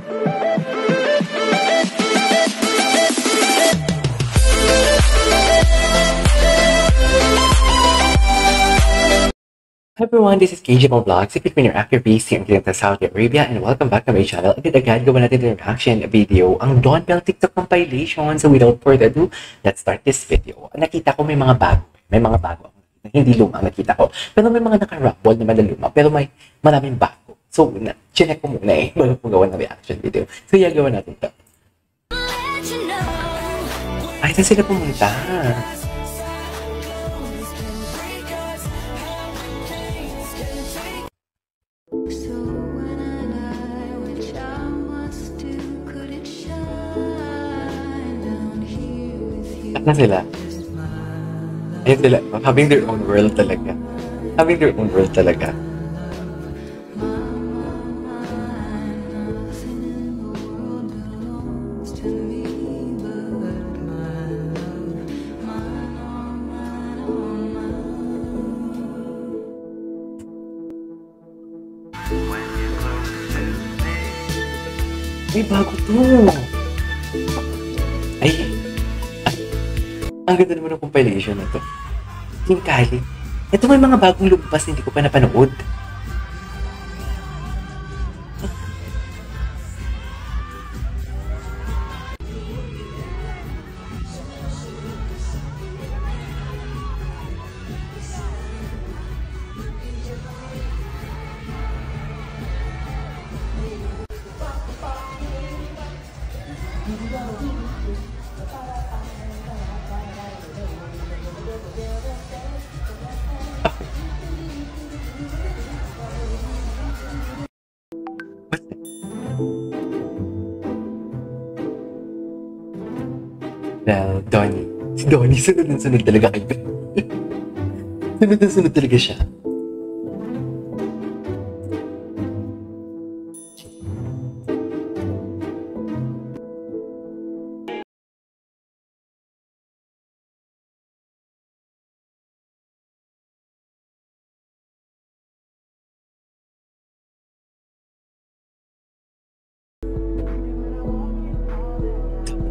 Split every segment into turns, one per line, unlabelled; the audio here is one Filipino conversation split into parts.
Hi everyone, this is KJ Mo Vlogs. If you're after base here in Saudi Arabia, and welcome back to my channel. Agad-agad gawa natin yung reaction video, ang Dawn Bell TikTok compilation. So without further ado, let's start this video. Nakita ko may mga bago. May mga bago. Hindi lumang nakita ko. Pero may mga naka-rumble naman na luma. Pero may maraming bago. So, chinek ko muna bago ko gawa ng reaction video. So, gagawa natin ito. Ay, saan sila pumunta? Na sila. Ayun sila. Having their own world talaga. Having their own world talaga. Ay, bago to. Ay, ang ganda naman ng compilation na to. Team Kylie. Ito may mga bagong lumabas na hindi ko pa napanood. Well, Donnie. Si Donnie, sunod na sunod talaga kayo. Sunod na sunod talaga siya.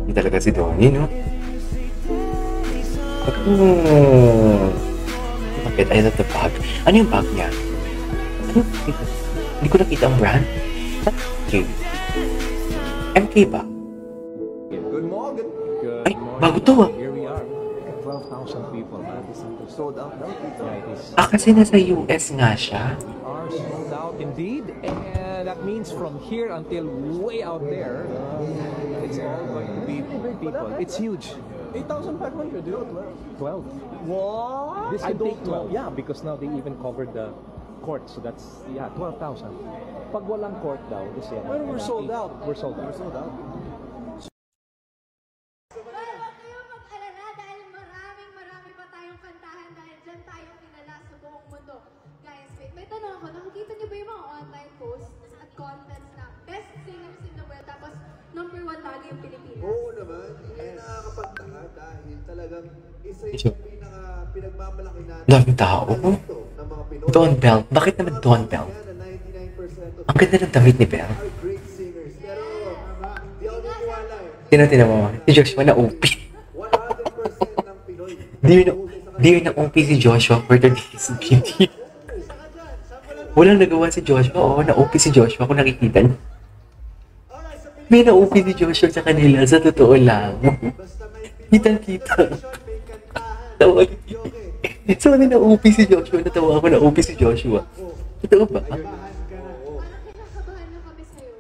Hindi talaga si Donnie, no? Bakit? I love the bag. Ano yung bag niya? Ano? Hindi ko nakita ang brand. MK. MK ba?
Good morning.
Ay, bago to ah.
Here we are. 12,000 people. Sold out now.
Kasi nasa US nga siya.
We are sold out indeed. And that means from here until way out there, it's all going to be people. It's huge.
8,500, 12.
12.
What?
This can take 12. Yeah, because now they even covered the court. So that's, 12,000. Pag walang court daw, this yan.
When we're sold out.
We're sold out.
We're sold out.
Huwag kayong mag-alala dahil marami pa tayong kantahan dahil dyan tayo kilala sa buong mundo. Guys, wait, may tanong ako. Nakikita niyo ba yung mga online posts at contents na best singers in the world tapos number 1 lagi yung Pilipinas?
Oo naman. Hindi nakakapagtaka dahil talagang isa yung pinagmamalaki natin.
Daming tao.
Ng mga Pinoy.
Dawn Bell. Bakit naman Dawn Bell?
Kaya na 99% of
Ang ganda ng damit ni Bell.
are great singers. Pero, di ako niniwala eh.
Tinatin mo. Si Joshua na OP.
100% ng Pinoy.
Di yun na OP si Joshua for today's video. Walang nagawa si Joshua. Oo, na-OP si Joshua kung nakikita niyo. May na-OP si Joshua sa kanila. Sa totoo lang. Kitang-kita. Tawa. So, ano na-OP si Joshua? Natawa ako na-OP si Joshua. Totoo ba?
Parang kinakabahan na kami sa'yo.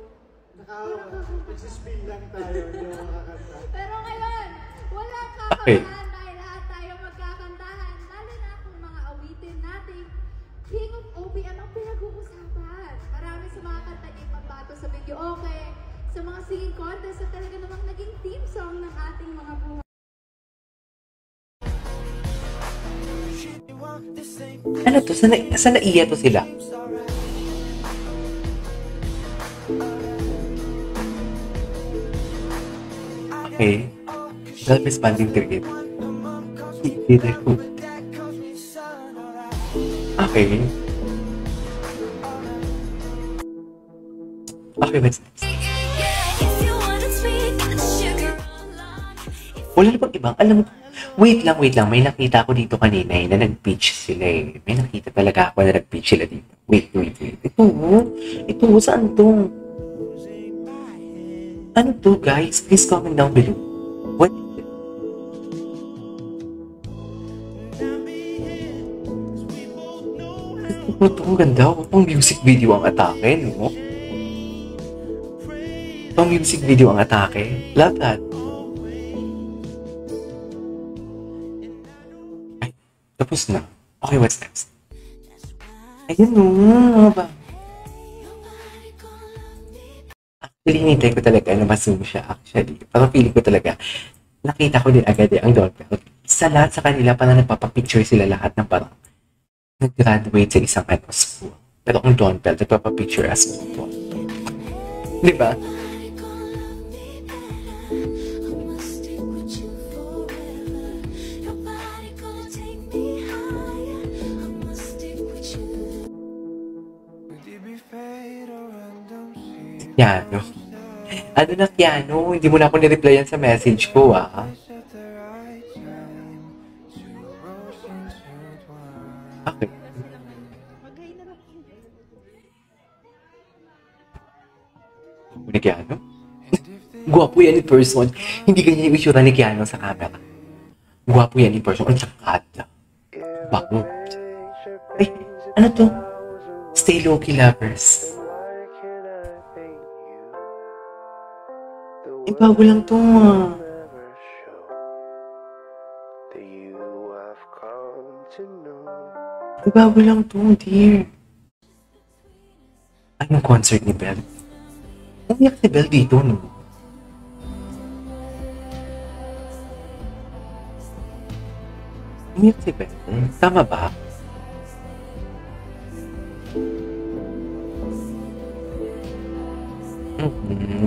Nagsispill lang tayo. Hindi mo makakanta.
Pero ngayon, walang
Okay.
kakabahan dahil lahat tayo magkakantahan. Lalo na kung mga awitin natin. King of OPM ang pinag-uusapan. Marami sa mga kanta niya pagbato sa video okay. Sa mga singing contest at talaga namang naging theme song ng ating mga buhay.
Ano to? Saan naiya to sila? Okay. Self-responding to it. Okay. Okay, what's next? Wala na bang ibang, alam mo, wait lang, may nakita ako dito kanina na nag-pitch sila eh. May nakita talaga ako na nag-pitch sila dito. Wait. Ito, saan to? Ano to, guys? Please comment down below. What? Ito, ang ganda. Pang music video ang atake, no? Pang music video ang atake. Love that. Ay, tapos na. Okay, what's next? Ayun, no. Ano ba? Actually, hinintay ko talaga na ma-zoom siya, actually. Parang feeling ko talaga, nakita ko din agad ang doorbell. Sa lahat sa kanila, parang nagpapapicture sila lahat ng parang nag-graduate sa isang school. Pero ang doorbell, nagpapapicture as school. Di ba? Piano. Ano na piano? Hindi mo na ako nireplyan sa message ko, ah. Okay. Ni Keanu? Gwapo yan in person. Hindi ganyan yung itsura ni Keanu sa camera. Gwapo yan in person. Ang tsakad. Bago. Ay, ano to? Stay low-key lovers. Eh, bago lang to, ah. Eh, bago lang to, dear. Ay, yung concert ni Belle. Umiyak si Belle dito, no? Umiyak si Belle. Tama ba?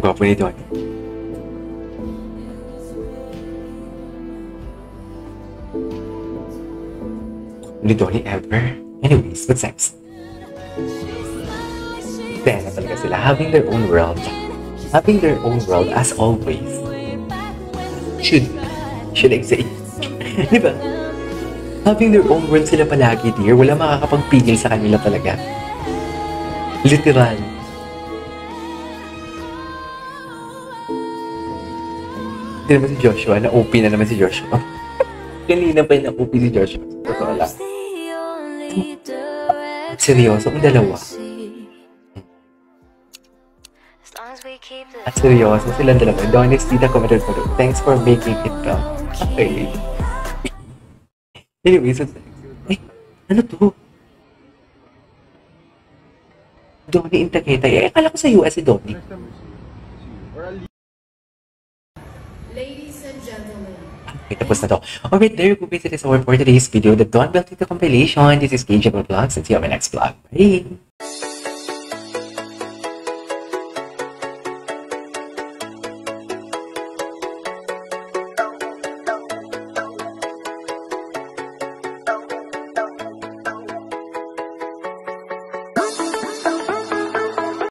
Gwapo nito, ano? Ni Donnie ever. Anyways, what's next? Then, talaga sila having their own world. Having their own world, as always, should exist. Di ba? Having their own world sila palagi, dear. Wala makakapagpigil sa kanila talaga. Literal. Hindi naman si Joshua. Na-OP na naman si Joshua. Kanina pa yung na-OP si Joshua. Totoo lang. Seryoso, ang dalawa. At seryoso, silang dalawa. Donis, Tita, commented ko. Thanks for making it come. Okay. Anyways, ay, ano to? Donnie in Tagaytay. Akala ko sa US si Donnie.
Ladies and gentlemen.
Okay, tapos na to. Alright, there you go. This is our for today's video, the Don Bell Tito compilation. This is KJ Vlogs, and see you on my next vlog. Bye!